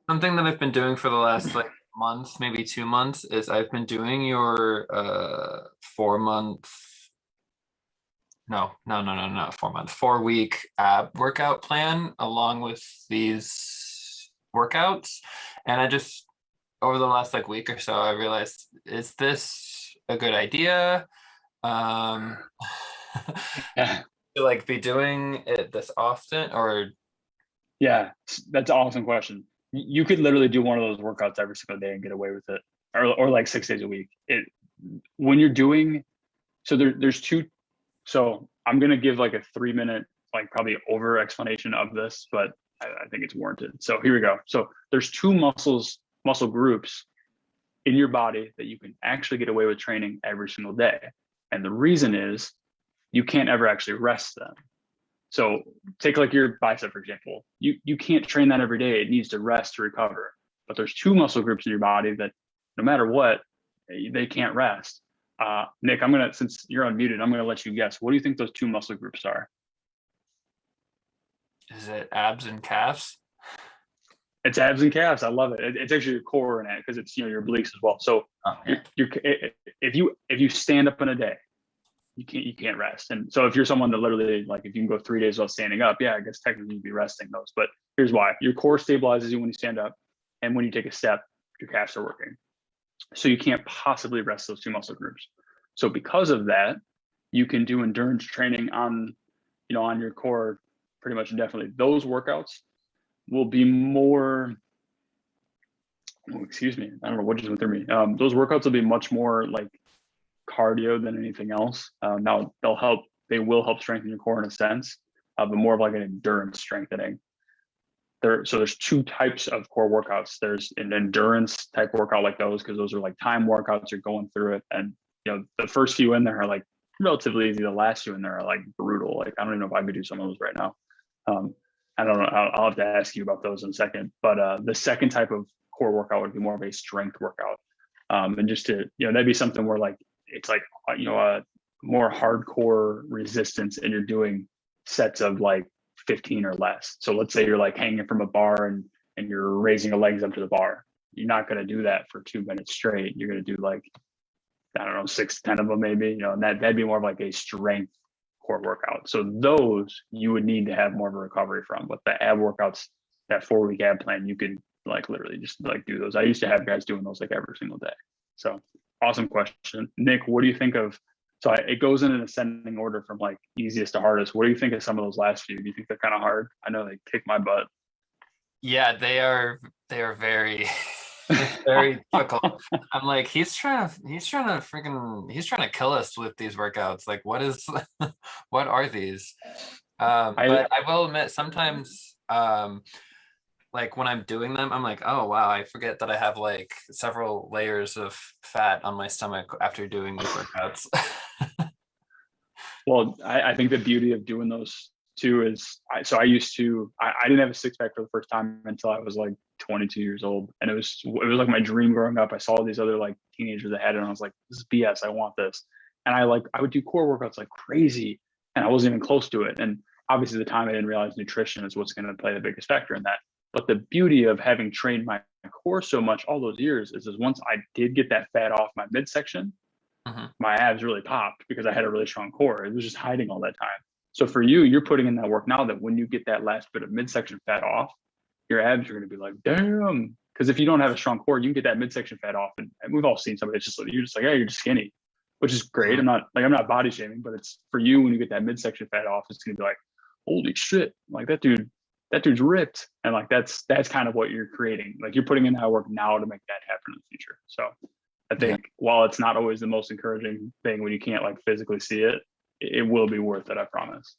Something that I've been doing for the last like month, maybe 2 months, is I've been doing your 4 month, no, not 4 month, 4 week ab workout plan along with these workouts. And I just over the last like week or so, I realized, is this a good idea? Um Yeah. to like be doing it this often or Yeah, that's an awesome question. You could literally do one of those workouts every single day and get away with it, or like 6 days a week. It when you're doing so there's two. So I'm gonna give like a 3 minute, like probably over explanation of this, but I think it's warranted. So here we go. So there's two muscle groups in your body that you can actually get away with training every single day, and the reason is you can't ever actually rest them. So take like your bicep, for example. You can't train that every day. It needs to rest to recover. But there's two muscle groups in your body that no matter what, they can't rest. Nick, since you're unmuted, I'm gonna let you guess. What do you think those two muscle groups are? is it abs and calves? It's abs and calves. I love it. It's actually your core in it because it's your obliques as well. So Okay. if you stand up in a day, you can't rest. And so if you're someone that literally like if you can go 3 days without standing up, yeah, I guess technically you'd be resting those. But here's why: your core stabilizes you when you stand up, and when you take a step, your calves are working. So you can't possibly rest those two muscle groups. So because of that, you can do endurance training on your core pretty much indefinitely. Those workouts will be more, oh, excuse me, I don't know what just went through me. Those workouts will be much more like cardio than anything else. Now they will help strengthen your core in a sense, but more of like an endurance strengthening. So there's two types of core workouts. There's an endurance type workout like those, because those are like time workouts. You're going through it, and the first few in there are like relatively easy. The last few in there are like brutal. Like I don't even know if I could do some of those right now. Um, I don't know. I'll have to ask you about those in a second. But the second type of core workout would be more of a strength workout, and just to that'd be something where like it's like a more hardcore resistance, and you're doing sets of like 15 or less. So let's say you're like hanging from a bar and you're raising your legs up to the bar. You're not going to do that for 2 minutes straight. You're going to do like, I don't know, 6 to 10 of them maybe, and that'd be more of like a strength core workout. So those you would need to have more of a recovery from. But the ab workouts, that 4 week ab plan, you could like literally just like do those. I used to have guys doing those like every single day. So awesome question. Nick, what do you think of, so it goes in an ascending order from like easiest to hardest. What do you think of some of those last few? Do you think they're kind of hard? I know they kick my butt. Yeah, they are very it's very difficult. I'm like, he's trying to kill us with these workouts. Like what is what are these? I But I will admit sometimes like when I'm doing them, I'm like, oh wow, I forget that I have like several layers of fat on my stomach after doing these workouts. Well, I think the beauty of doing those too is I used to I didn't have a six pack for the first time until I was like 22 years old, and it was like my dream growing up. I saw all these other like teenagers that had it, and I was like, this is BS. I want this, and I would do core workouts like crazy, and I wasn't even close to it. And obviously, at the time I didn't realize nutrition is what's going to play the biggest factor in that. But the beauty of having trained my core so much all those years is once I did get that fat off my midsection, Mhm. my abs really popped because I had a really strong core. It was just hiding all that time. So for you, you're putting in that work now that when you get that last bit of midsection fat off, your abs are going to be like, damn. Because if you don't have a strong core, you can get that midsection fat off. And we've all seen somebody that's just like, you're just like, yeah, you're just skinny, which is great. Mhm. I'm not body shaming, but it's for you when you get that midsection fat off, it's going to be like, holy shit, like that dude's ripped. And like that's kind of what you're creating. Like you're putting in that work now to make that happen in the future. So I Yeah. think while it's not always the most encouraging thing when you can't like physically see it, it will be worth it. I promise.